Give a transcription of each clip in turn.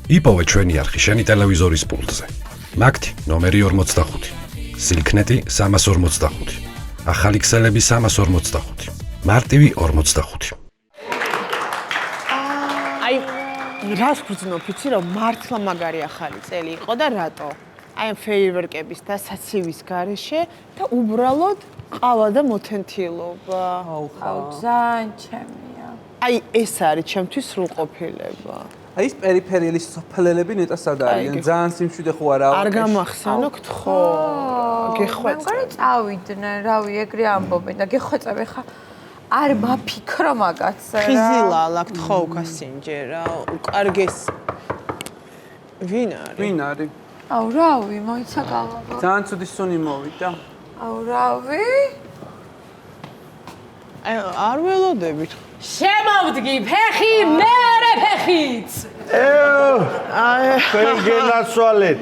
იპოვე ჩვენი არხი შენი ტელევიზორის პულტზე. მაგთი ნომერი 45, სილქნეტი 345, ახალი ქსელები 345, მარტივი 45. აი, რას გვძნობ, იცი რომ მართლა მაგარი ახალი წელი იყო და რატო? აი ამ ფეიერვერკების და საცივის გარეშე და უბრალოდ ყავა და მოთენთილობა. აუ, ძალიან ჩემია. აი ეს არის ჩემთვის სრულყოფილება. აი ეს პერიფერიალის სოფლელები ნეტა სად არიან? ძალიან სიმშვიდე ხო არა? არ გამახსენოთ ხო? გეხვეწე. მე წავიდნენ, რავი, ეგრე ამბობენ და გეხვეწებ ხა არ მაფიქრო მაგაცზე. ხიზილა ლაკთ ხო უკასინჯერა, უკარგეს. ვინ არის? ვინ არის? აუ, რავი, მოიცა გალობა. ძალიან ცუდი სუნი მოვიდა. აუ, რავი. აი არ ველოდებით. შემოვდგი ფეხი მეორე ფეხით. ჩვენ გენაცვალეთ.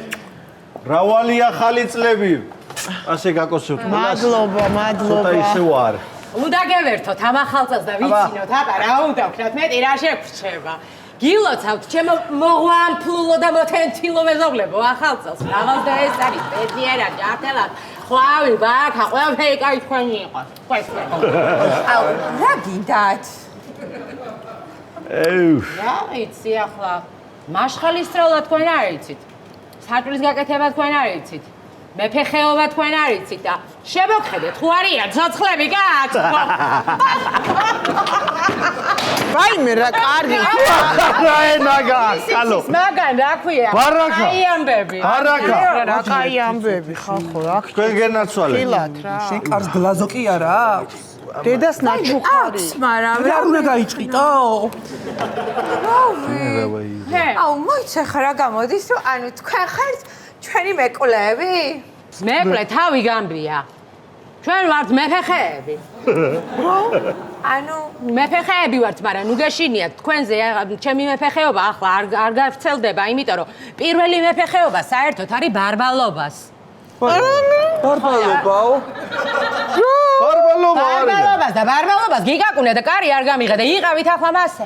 მრავალი ახალი წლები. ასე გაკოცებთ. მადლობა. ცოტა ისე ვარ. უნდა გევერთოთ ამ ახალ წელს და ვიცინოთ, აბა რა უნდა ვქნათ, მეტი რა შეგვრჩება. გილოცავთ ჩემო მოღვამფლულო და მოთენთილო მეზობლებო ახალ წელს. მრავალ და ეს არის პედიერა, ჯართელად. ხვავი, ბაქა, ყველაფერი კაი თქვენი იყოს. აუ, რა გინდათ? რა იცი ახლა? მაშხალისწროლა თქვენ არ იცით. სარკმლის გაკეთება თქვენ არ იცით. მეფეხეობა თქვენ არ იცით და შემოგხედეთ, ხო არიან ცოცხლები გააქვთ. ვაიმე რა კარგი. რა ენაგა, კალო. მაგან რა ქვია? ბარაკა. აი ამბები. ბარაკა. რა კაი ამბები ხალხო რა. ჩვენ გენაცვალეთ. ფილად რა. შენ კარს გლაზო კი არა აქვს? დედას ნაჩუქარი. მაგრამ რა უნდა გაიჭყიტო? აუ, მოიცა ხა რა გამოდის, რომ ანუ თქვენ ხართ ჩვენი მეკვლეები? მეკლე თავი გამბია. ჩვენ ვართ მეფეხეები. ანუ მეფეხეები ვართ, მაგრამ ნუ გეშინიათ თქვენზე ჩემი მეფეხეობა ახლა არ გავრცელდება, იმიტომ რომ პირველი მეფეხეობა საერთოდ არის ბარბალობას. ბარბალობაო? ბარბალობა არის. ბარბალობას და ბარბალობას გიგაკუნე და კარი არ გამიღე და იყავით ახლა მასე.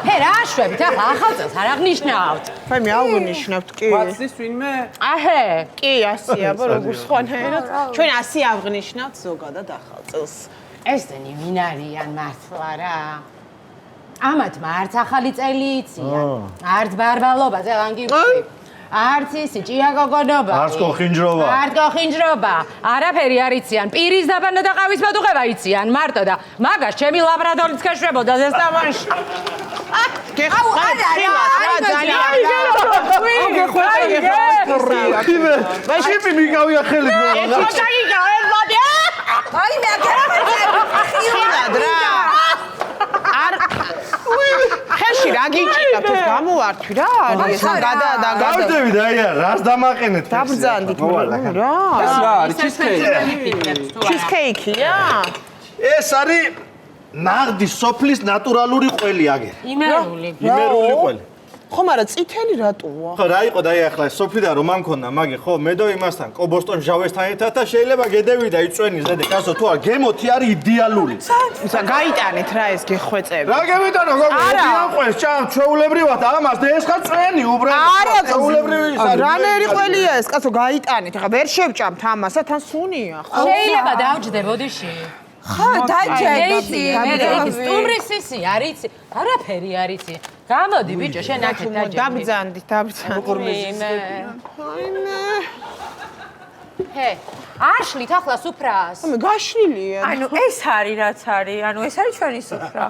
ჰე რა შვებით ახლა ახალ წელს არ აღნიშნავთ. ფაი მე აღვნიშნავთ კი. ვაცის ვინმე? აჰე, კი ასია, როგორ სხვანაირად. ჩვენ ასე აღნიშნავთ ზოგადად ახალ წელს. ესენი ვინ არიან მართლა რა? ამათ მარც ახალი წელი იციან. არც ბარბალობაზე ვანგივი. არც ისი ჭიაგოგონობა. არც კოხინჯრობა. არც კოხინჯრობა. არაფერი არ იციან. პირის დაბანა და ყავის მოდუღება იციან მარტო და მაგას ჩემი ლაბრადორიც გაშვებოდა ზესტამანში. აუ, არა, ძალიან. მე შიპი მიგავია ხელით გოლა. აი მე ხილად რა. ხელში რა გიჭირებთ ეს გამოვართვი რა არის ეს გადა გავდევით აი რას დამაყენეთ დაბრძანდით რა ეს რა არის? ჩიზკეიკი. ჩიზკეიკია ეს არის ნაღდი სოფლის ნატურალური ყველი აგერ იმერული. იმერული ყველი ხომ არა წითელი რატოა ხო რა იყო და აი ახლა სოფლიდან რომ ამ მქონდა მაგე ხო მე და იმასთან კობოსტონ ჟავესთან ერთად და შეიძლება გედევი და იწვენი ზედე კაცო თუ არ გემოთი არის იდეალური ისა გაიტანეთ რა ეს გეხვეწები რა გემიტანო გოგო მოყავს ჭამ ჩვეულებრივად ამას და ეს ხა წვენი უბრალოდ არა ჩვეულებრივი ის არის რანერი ყველია ეს კაცო გაიტანეთ ახლა ვერ შევჭამთ ამასა თან სუნია ხო შეიძლება დავჯდე ბოდიში. ხა დაჭერდი მე სტუმრის ისი არ იცი? არაფერი არ იცი. გამოდი ბიჭო შენ აქეთ დაჭერდი. დაბრძანდით ჰე, არ შლით ახლა სუფრას. მე გაშლილია ანუ ეს არის რაც არის, ანუ ეს არის ჩვენი სუფრა.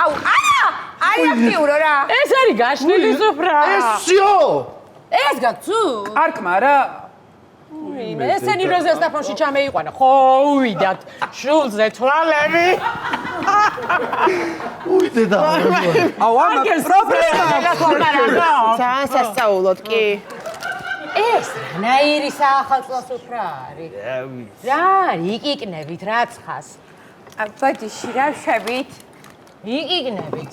აუ, არის აქტიურო რა. ეს არის გაშლილი სუფრა. ესიო ეს გაცუ? პარკმა რა? ესენი როზესტაფონში ჩამეიყვანა. ხო, უვიდათ. შულზე თვალები. უიდე და აუ ამა პრობლემა ძალიან სასწაულოდ კი ეს რანაირი საახალწლო სუფრა არის? რა იკიკნებით რა ცხას? ბოდიში რა ვშევით? იკიკნებით.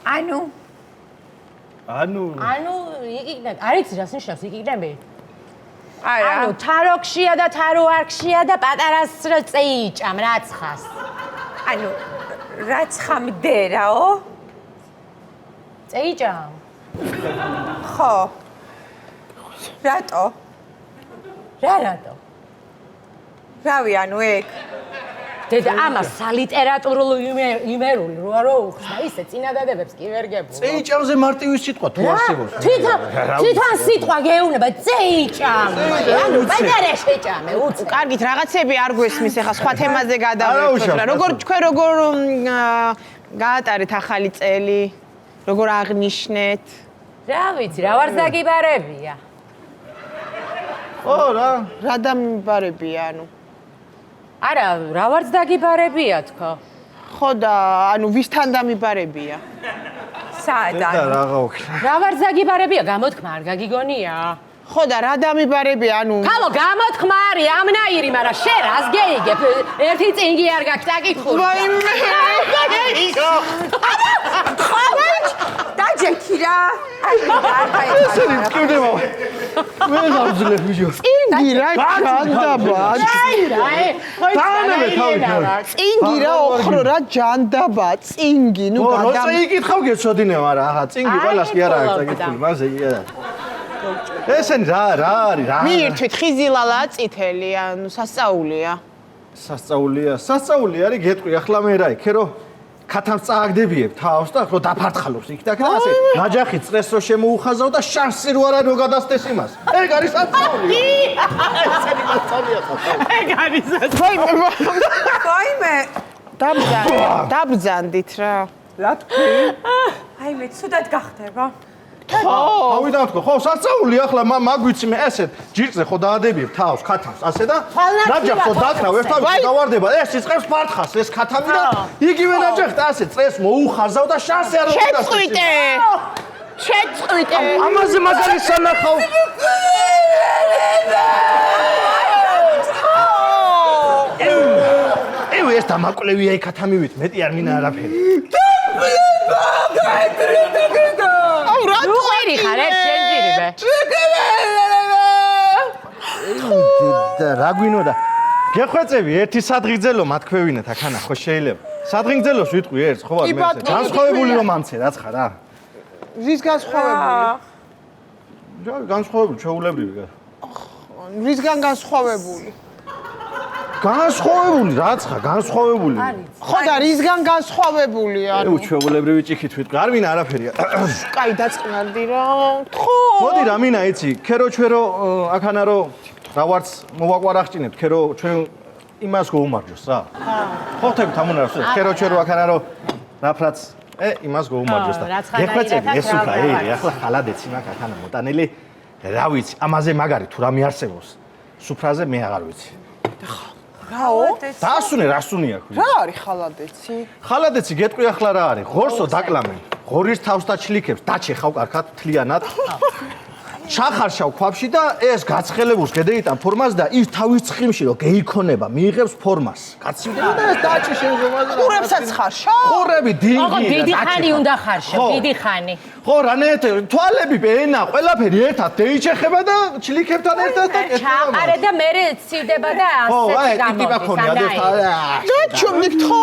ანუ იკიკნებით. არ იცი რას ნიშნავს იკიკნები? არა. ანუ თაროქშია და თაროარქშია და პატარას წეიჭამ რა ცხას? ანუ რაც ხამდე რაო? წეიჭამ. ხო. რატო? რატო? რავი, ანუ ეგ. დედა, ამას სალიტერატურო იმერული როა რო უხსნა, ისე წინადადებებს კი ვერ გებულობ. წეიჭამზე მარტივი სიტყვა თუ არსებობს. თვითონ სიტყვა გეუბნება წეიჭამ. ანუ პატარა შეჭამე, უცე. კარგით, რაღაცები არ გვესმის, ახლა სხვა თემაზე გადავიდეთ. როგორ გაატარეთ ახალი წელი? როგორ აღნიშნეთ? რა ვიცი, რა ვარ დაგიბარებია. ო რა? რა დამიბარებია, ანუ? არა, რა ვარ დაგიბარებია თქო. ხო და ანუ ვისთან დამიბარებია? საადან. და რაღა უქნა. რა ვარ დაგიბარებია, გამოთქმა არ გაგიგონია? ხო და რა დამიბარებია, ანუ ხალო, გამოთქმა არის ამნაირი, მაგრამ შენ რას გეიგებ? ერთი წინგი არ გაქვს დაკითხული. ვაიმე! დაჯექი რა. ესენი მткиდება. მე გავძლებ ბიჭო. წინგი რა ჯანდაბა. დაანებე თავი. წინგი რა ოხრო რა ჯანდაბა. წინგი, ნუ ო, გადამ. როცა იკითხავ გეცოდინე, მაგრამ აჰა, წინგი ყველას კი არა აქვს აკითხული, მასე კი არა. ესენი რა არის, რა? მიირთვით ხიზილალა წითელი, ანუ სასწაულია. სასწაული არის გეტყვი ახლა მე რა იქე რომ ქათამს წააგდებიებ თავს და ხო დაფართხალობს იქ და ასე ნაჯახი წრეს რო შემოუხაზავ და შანსი რო არა რო გადასცეს იმას. ეგ არის სასწაული. ესენი მასწავლია ხო? ეგ არის სასწაული. ვაიმე. დაბძანდით რა. რა თქვი? აი მე ცუდად გახდება. ავიდან თქო, ხო, სასწაული ახლა მაგვიცი მე ესეთ ჯირზე ხო დაადებიებ თავს ქათამს ასე და ნაჯახს რო დაკრავ ერთად დავარდება ეს იწყებს ფართხას ეს ქათამი და იგივე ნაჯახს და ასე წრეს მოუხაზავ და შანსი არ შეწყვიტე. ამაზე მაგარი სანახავ. ევ ეს დამაკვლევია იქათამივით მეტი არ მინა არაფერი. ნუ ხერი ხარ ერთ შენჯირიბე. და რა გვინოდა? გეხვეწები ერთი სადღიგძელო მათქვევინეთ აქანა ხო შეიძლება? სადღიგძელოს ვიტყვი ერთს ხო ვარ მე? განსხვავებული რომ ამცე რაც ხარ რა? ვის განსხვავებული? განსხვავებული, ჩვეულებრივი. ვისგან განსხვავებული? განსხვავებული რაც ხარ, განსხვავებული. ხო და რისგან განსხვავებული ე ანუ? ჩვეულებრივი ჭიქით ვიტყვი, არ ვინ არაფერია. კაი დაწყნარდი რა. ხო. მოდი რა მინა იცი, ქერო ჩვერო აქანა რო რა ვარც მოვაყვარახჭინებთ, ქერო ჩვენ იმას გოუმარჯოს რა. ხო ხთებით ამუნარს, ქერო ჩვერო აქანა რო რაფრაც იმას გოუმარჯოს და გეხვეწები ეს უკრა ახლა ხალადეცი მაგ აქანა მოტანილი რა ვიცი, ამაზე მაგარი თუ რამე არსებობს. სუფრაზე მე აღარ ვიცი. რაო? დაასუნე რა სუნი აქვს? რა არის ხალადეცი? ხალადეცი გეტყვი ახლა რა არის? ღორსო დაკლამენ. ღორის თავს და ჩლიქებს დაჩეხავ კარგად თლიანად. ჩახარშავ ქვაბში და ეს გაცხელებულს გედეიტან ფორმას და ის თავის ცხიმში რომ გეიქონება, მიიღებს ფორმას. გაცივდება და ეს დაჭი შემზომაზე. ყურებსაც ხარშავ? ყურები დინგი. ოღონდ დიდი ხანი უნდა ხარშავ, დიდი ხანი. ხო, რანაირად თვალები, ენა, ყველაფერი ერთად დეიჩეხება და ჩლიქებთან ერთად და ჩაყარე და მე ცივდება და ასეთი გამოდის. და ჩემ ნიქთო.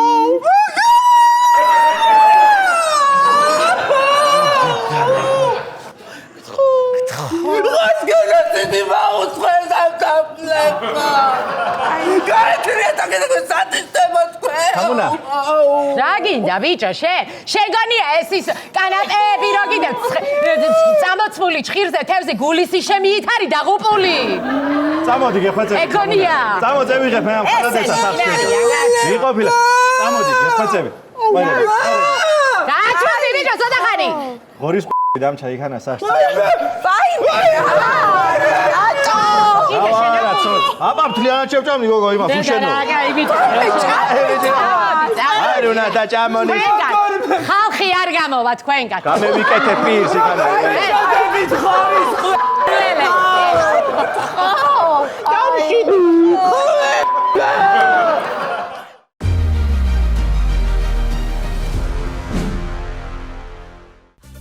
რა გინდა ბიჭო შენ გონია ეს ის კანაპეები რო გინდა წამოწმული ჭხირზე თევზი გულისი შემიით არის დაღუპული წამოდი გეხვეწები ეკონია წამოწე ვიღებ მე ამ ხალადეცას ახსენე იყოფილა წამოდი გეხვეწები დააჩვენე ბიჭო ცოტა ხანი ღორის დამჩა იქანა სახში აბა მთლიანად შევჭამნი გოგო იმას უშენო აი რონა დაჭამონი ხალხი არ გამოვა თქვენგან გამევიკეთე პირს იქანა დებით ხარის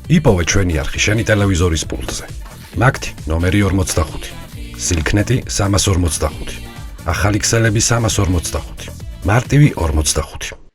იპოვე ჩვენი არხი შენი ტელევიზორის პულტზე. მაგთი ნომერი 45. სილქნეტი 345. ახალი ქსელები 345. მარტივი 45.